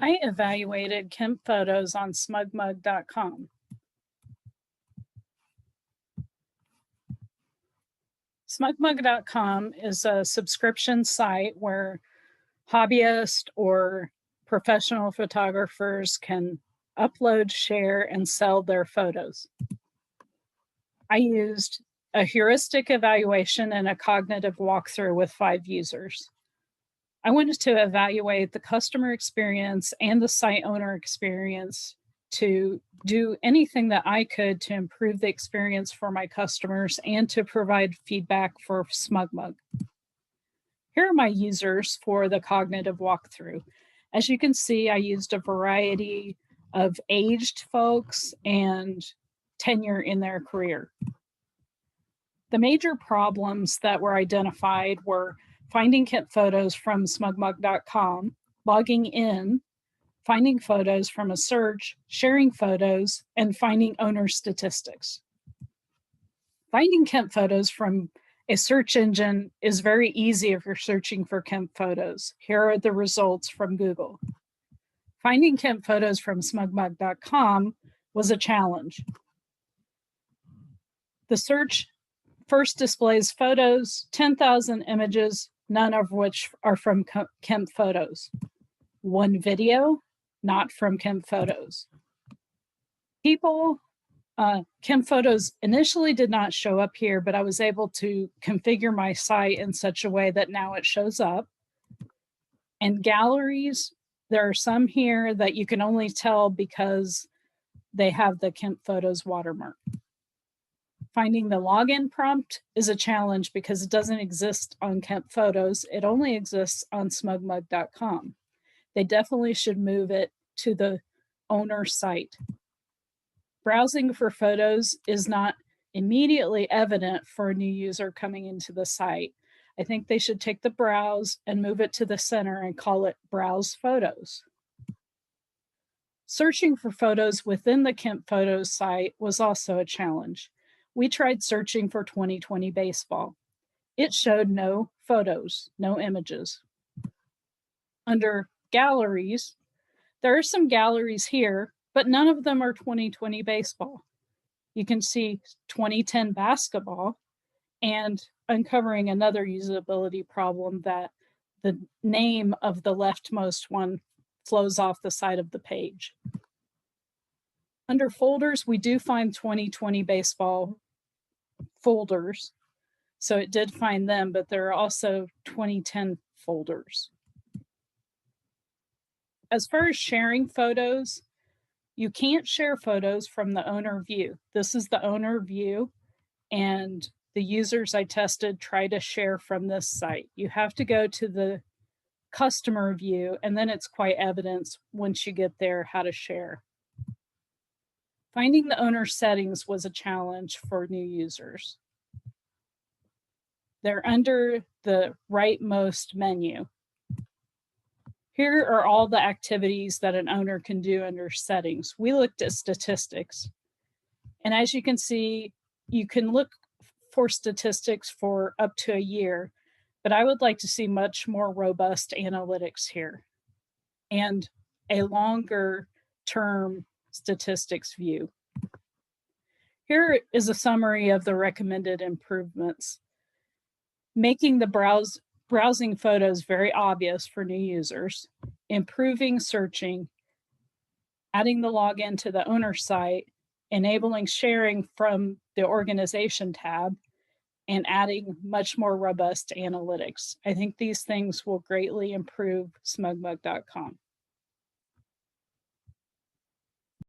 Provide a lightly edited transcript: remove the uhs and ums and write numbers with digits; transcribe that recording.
I evaluated Kemp photos on smugmug.com. Smugmug.com is a subscription site where hobbyists or professional photographers can upload, share, and sell their photos. I used a heuristic evaluation and a cognitive walkthrough with 5 users. I wanted to evaluate the customer experience and the site owner experience to do anything that I could to improve the experience for my customers and to provide feedback for SmugMug. Here are my users for the cognitive walkthrough. As you can see, I used a variety of aged folks and tenure in their career. The major problems that were identified were finding Kemp photos from smugmug.com, logging in, finding photos from a search, sharing photos, and finding owner statistics. Finding Kemp photos from a search engine is very easy if you're searching for Kemp photos. Here are the results from Google. Finding Kemp photos from smugmug.com was a challenge. The search first displays photos, 10,000 images, none of which are from Kemp photos. One video, not from Kemp photos. Kemp photos initially did not show up here, but I was able to configure my site in such a way that now it shows up. And galleries, there are some here that you can only tell because they have the Kemp photos watermark. Finding the login prompt is a challenge because it doesn't exist on Kemp photos. It only exists on smugmug.com. They definitely should move it to the owner site. Browsing for photos is not immediately evident for a new user coming into the site. I think they should take the browse and move it to the center and call it Browse Photos. Searching for photos within the Kemp Photos site was also a challenge. We tried searching for 2020 baseball. It showed no photos, no images. Under galleries, there are some galleries here, but none of them are 2020 baseball. You can see 2010 basketball and uncovering another usability problem that the name of the leftmost one flows off the side of the page. Under folders, we do find 2020 baseball folders. So it did find them, but there are also 2010 folders. As far as sharing photos, you can't share photos from the owner view. This is the owner view, and the users I tested try to share from this site. You have to go to the customer view, and then it's quite evident once you get there how to share. Finding the owner settings was a challenge for new users. They're under the rightmost menu. Here are all the activities that an owner can do under settings. We looked at statistics. And as you can see, you can look for statistics for up to a year, but I would like to see much more robust analytics here and a longer term statistics view. Here is a summary of the recommended improvements. Making the browsing photos very obvious for new users, improving searching, adding the login to the owner site, enabling sharing from the organization tab, and adding much more robust analytics. I think these things will greatly improve smugmug.com.